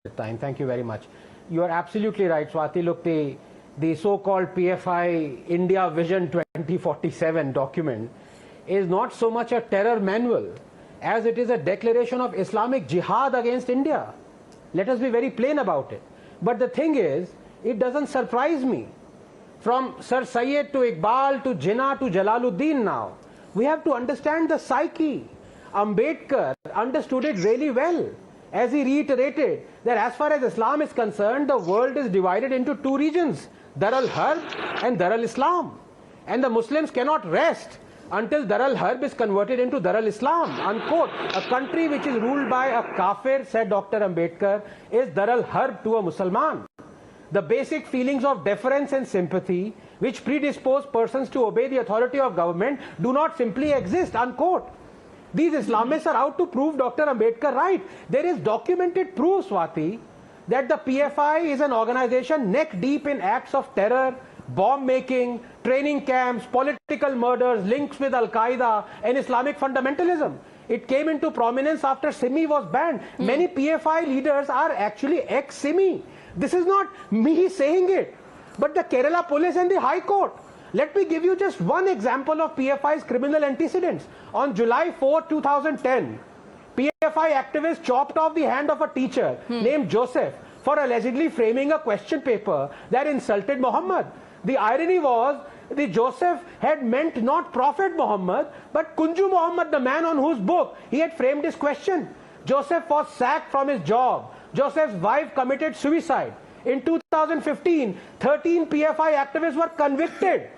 time. Thank you very much. You are absolutely right, Swati. Look, the so-called PFI India Vision 2047 document is not so much a terror manual as it is a declaration of Islamic jihad against India. Let us be very plain about it. But the thing is, it doesn't surprise me. From Sir Syed to Iqbal to Jinnah to Jalaluddin now, we have to understand the psyche. Ambedkar understood it really well, as he reiterated that as far as Islam is concerned, the world is divided into two regions, Dar al-Harb and Dar al-Islam. And the Muslims cannot rest until Dar al-Harb is converted into Dar al-Islam, unquote. A country which is ruled by a kafir, said Dr. Ambedkar, is Dar al-Harb to a Musliman. The basic feelings of deference and sympathy which predispose persons to obey the authority of government do not simply exist, unquote. These Islamists are out to prove Dr. Ambedkar right. There is documented proof, Swati, that the PFI is an organization neck deep in acts of terror, bomb making, training camps, political murders, links with Al-Qaeda and Islamic fundamentalism. It came into prominence after Simi was banned. Many PFI leaders are actually ex-Simi. This is not me saying it, but the Kerala police and the High Court. Let me give you just one example of PFI's criminal antecedents. On July 4, 2010, PFI activists chopped off the hand of a teacher named Joseph for allegedly framing a question paper that insulted Muhammad. The irony was, the Joseph had meant not Prophet Muhammad, but Kunju Muhammad, the man on whose book he had framed his question. Joseph was sacked from his job. Joseph's wife committed suicide. In 2015, 13 PFI activists were convicted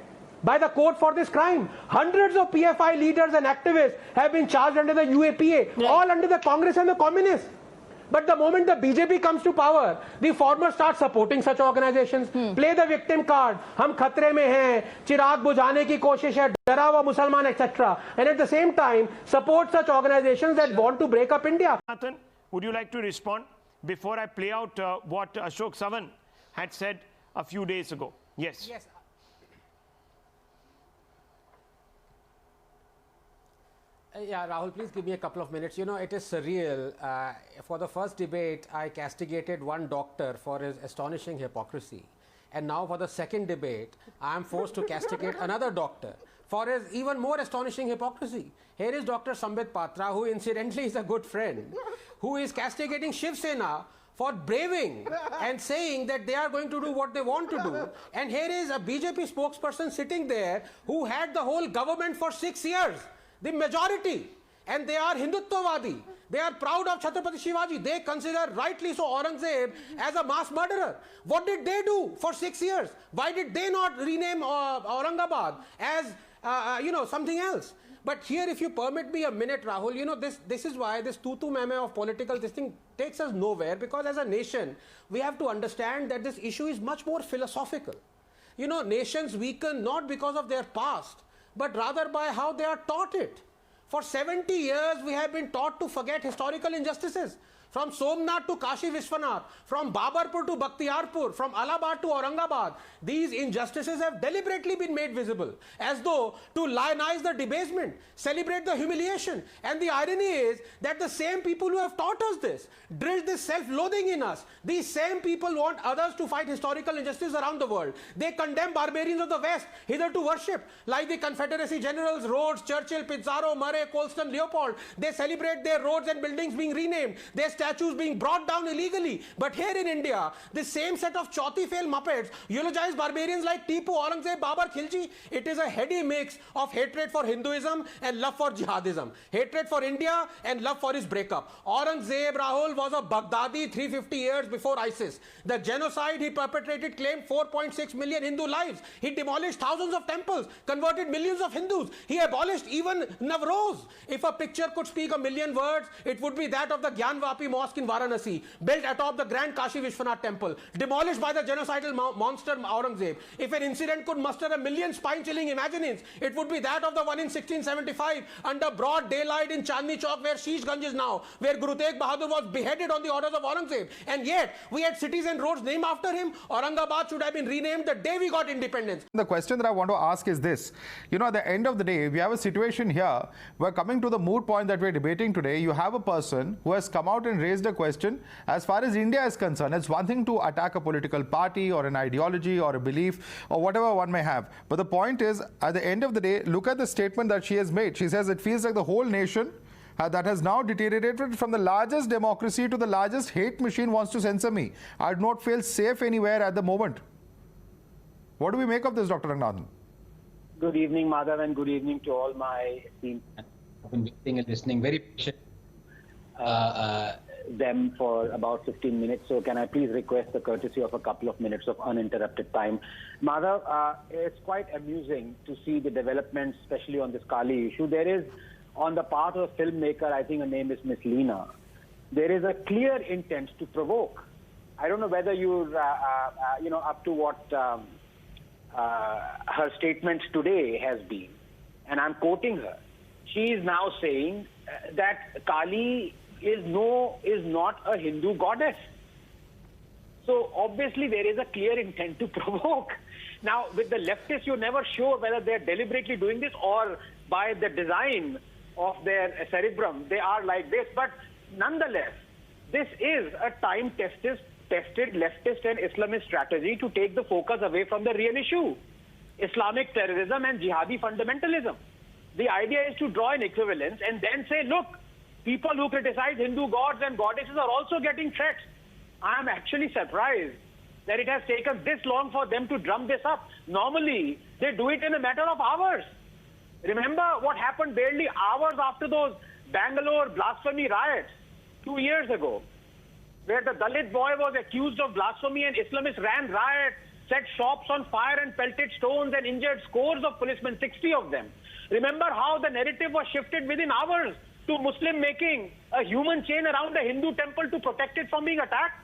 by the court for this crime. Hundreds of PFI leaders and activists have been charged under the UAPA, all under the Congress and the Communists. But the moment the BJP comes to power, the former start supporting such organizations, play the victim card, hum khatre mein hain, chirag bujhane ki koshish hai, dara hua Musalman, etc. And at the same time, support such organizations that want to break up India. Nathan, would you like to respond before I play out what Ashok Savan had said a few days ago? Yes. Yes. Yeah, Rahul, please give me a couple of minutes. You know, it is surreal. For the first debate, I castigated one doctor for his astonishing hypocrisy. And now for the second debate, I am forced to castigate another doctor for his even more astonishing hypocrisy. Here is Dr. Sambit Patra, who incidentally is a good friend, who is castigating Shiv Sena for braving and saying that they are going to do what they want to do. And here is a BJP spokesperson sitting there who had the whole government for 6 years. The majority, and they are Hindutvawadi. They are proud of Chhatrapati Shivaji. They consider rightly so Aurangzeb as a mass murderer. What did they do for 6 years? Why did they not rename Aurangabad as something else? But here, if you permit me a minute, Rahul, you know, this is why this tutu meme of political this thing takes us nowhere, because as a nation, we have to understand that this issue is much more philosophical. You know, nations weaken not because of their past, but rather by how they are taught it. For 70 years, we have been taught to forget historical injustices. From Somnath to Kashi Vishwanath, from Babarpur to Bakhtiyarpur, from Allahabad to Aurangabad, these injustices have deliberately been made visible, as though to lionize the debasement, celebrate the humiliation. And the irony is that the same people who have taught us this, drilled this self-loathing in us, these same people want others to fight historical injustice around the world. They condemn barbarians of the West hitherto worshipped, like the Confederacy generals, Rhodes, Churchill, Pizarro, Murray, Colston, Leopold. They celebrate their roads and buildings being renamed, their statues being brought down illegally. But here in India, the same set of chauthi fail muppets eulogize barbarians like Tipu, Aurangzeb, Babar, Khilji. It is a heady mix of hatred for Hinduism and love for jihadism. Hatred for India and love for his breakup. Aurangzeb, Rahul, was a Baghdadi 350 years before ISIS. The genocide he perpetrated claimed 4.6 million Hindu lives. He demolished thousands of temples, converted millions of Hindus. He abolished even Navroz. If a picture could speak a million words, it would be that of the Gyanvapi Mosque in Varanasi, built atop the grand Kashi Vishwanath temple, demolished by the genocidal monster Aurangzeb. If an incident could muster a million spine-chilling imaginings, it would be that of the one in 1675 under broad daylight in Chandni Chowk, where Sheesh Ganj is now, where Guru Tegh Bahadur was beheaded on the orders of Aurangzeb. And yet, we had cities and roads named after him. Aurangabad should have been renamed the day we got independence. The question that I want to ask is this. You know, at the end of the day, we have a situation here where, coming to the moot point that we're debating today, you have a person who has come out and raised a question. As far as India is concerned, it's one thing to attack a political party or an ideology or a belief or whatever one may have. But the point is, at the end of the day, look at the statement that she has made. She says it feels like the whole nation that has now deteriorated from the largest democracy to the largest hate machine wants to censor me. I do not feel safe anywhere at the moment. What do we make of this, Dr. Ranganathan? Good evening, Madhav, and good evening to all my team. I've been waiting and listening very patient them for about 15 minutes. So can I please request the courtesy of a couple of minutes of uninterrupted time? Madhav, it's quite amusing to see the developments, especially on this Kali issue. There is, on the part of a filmmaker, I think her name is Miss Leena, there is a clear intent to provoke. I don't know whether you're, up to what her statement today has been, and I'm quoting her. She is now saying that Kali is not a Hindu goddess. So obviously there is a clear intent to provoke. Now with the leftists, you're never sure whether they're deliberately doing this or by the design of their cerebrum they are like this. But nonetheless, this is a time-tested leftist and Islamist strategy to take the focus away from the real issue, Islamic terrorism and jihadi fundamentalism. The idea is to draw an equivalence and then say, look, people who criticize Hindu gods and goddesses are also getting threats. I am actually surprised that it has taken this long for them to drum this up. Normally, they do it in a matter of hours. Remember what happened barely hours after those Bangalore blasphemy riots 2 years ago, where the Dalit boy was accused of blasphemy and Islamists ran riot, set shops on fire and pelted stones and injured scores of policemen, 60 of them. Remember how the narrative was shifted within hours to Muslim making a human chain around a Hindu temple to protect it from being attacked?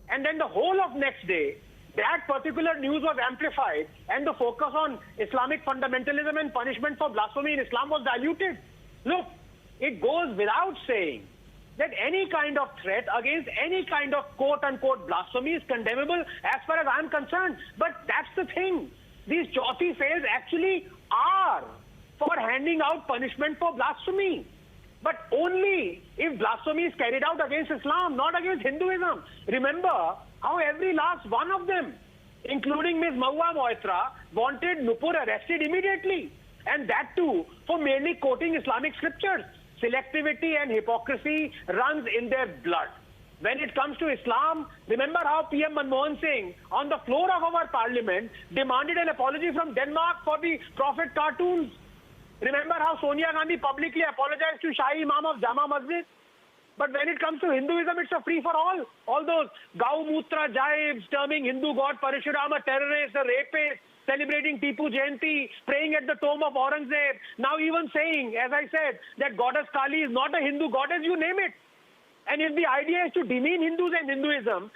And then the whole of next day, that particular news was amplified and the focus on Islamic fundamentalism and punishment for blasphemy in Islam was diluted. Look, it goes without saying that any kind of threat against any kind of quote-unquote blasphemy is condemnable as far as I'm concerned. But that's the thing. These Chauthi fails actually are for handing out punishment for blasphemy. But only if blasphemy is carried out against Islam, not against Hinduism. Remember how every last one of them, including Ms. Mahua Moitra, wanted Nupur arrested immediately. And that too for merely quoting Islamic scriptures. Selectivity and hypocrisy runs in their blood. When it comes to Islam, remember how PM Manmohan Singh, on the floor of our parliament, demanded an apology from Denmark for the Prophet cartoons. Remember how Sonia Gandhi publicly apologized to Shahi Imam of Jama Masjid? But when it comes to Hinduism, it's a free-for-all. All those Gau Mutra jibes, terming Hindu god Parshuram a terrorist, a rapist, celebrating Tipu Jayanti, praying at the tomb of Aurangzeb, now even saying, as I said, that goddess Kali is not a Hindu goddess, you name it. And if the idea is to demean Hindus and Hinduism,